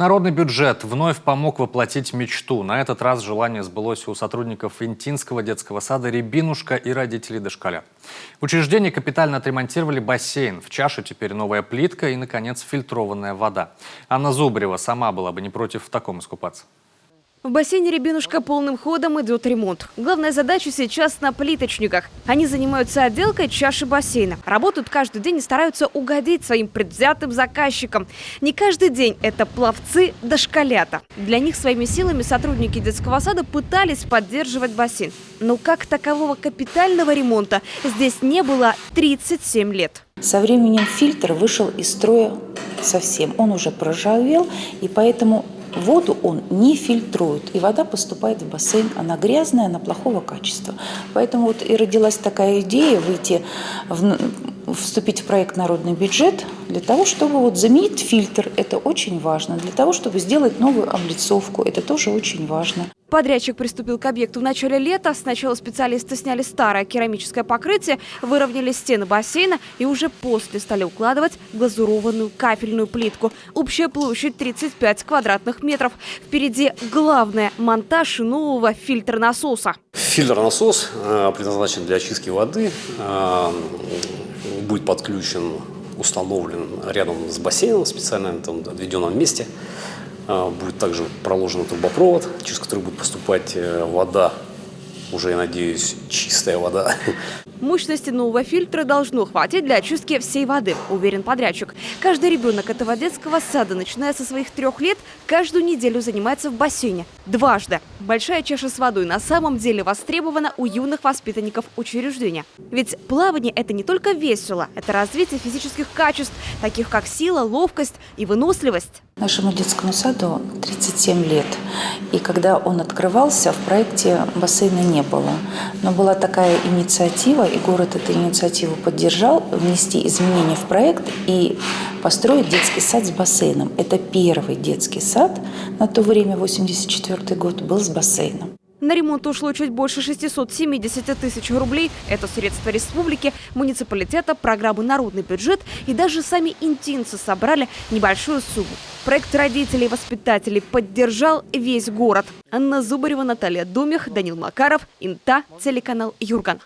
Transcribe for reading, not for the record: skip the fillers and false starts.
Народный бюджет вновь помог воплотить мечту. На этот раз желание сбылось у сотрудников Интинского детского сада «Рябинушка» и родителей дошколят. В учреждении капитально отремонтировали бассейн. В чаше теперь новая плитка и, наконец, фильтрованная вода. Анна Зубарева сама была бы не против в таком искупаться. В бассейне «Рябинушка» полным ходом идет ремонт. Главная задача сейчас на плиточниках. Они занимаются отделкой чаши бассейна. Работают каждый день и стараются угодить своим предвзятым заказчикам. Не каждый день это пловцы дошколята. Для них своими силами сотрудники детского сада пытались поддерживать бассейн. Но как такового капитального ремонта здесь не было 37 лет. Со временем фильтр вышел из строя совсем. Он уже проржавел, и поэтому воду он не фильтрует, и вода поступает в бассейн. Она грязная, она плохого качества. Поэтому вот и родилась такая идея вступить в проект «Народный бюджет» для того, чтобы вот заменить фильтр. Это очень важно. Для того, чтобы сделать новую облицовку. Это тоже очень важно. Подрядчик приступил к объекту в начале лета. Сначала специалисты сняли старое керамическое покрытие, выровняли стены бассейна и уже после стали укладывать глазурованную кафельную плитку. Общая площадь 35 квадратных метров. Впереди главное – монтаж нового фильтра-насоса. Фильтр-насос предназначен для очистки воды, будет подключен, установлен рядом с бассейном, специально там отведенном месте. Будет также проложен трубопровод, через который будет поступать вода, уже, я надеюсь, чистая вода. Мощности нового фильтра должно хватить для очистки всей воды, уверен подрядчик. Каждый ребенок этого детского сада, начиная со своих 3 лет, каждую неделю занимается в бассейне. Дважды. Большая чаша с водой на самом деле востребована у юных воспитанников учреждения. Ведь плавание – это не только весело, это развитие физических качеств, таких как сила, ловкость и выносливость. Нашему детскому саду 37 лет. И когда он открывался, в проекте бассейна не было. Но была такая инициатива, и город эту инициативу поддержал, внести изменения в проект и построить детский сад с бассейном. Это первый детский сад, на то время, 1984 год, был с бассейном. На ремонт ушло чуть больше 670 тысяч рублей. Это средства республики, муниципалитета, программы «Народный бюджет». И даже сами интинцы собрали небольшую сумму. Проект родителей и воспитателей поддержал весь город. Анна Зубарева, Наталья Домих, Данил Макаров, Инта, телеканал Юрган.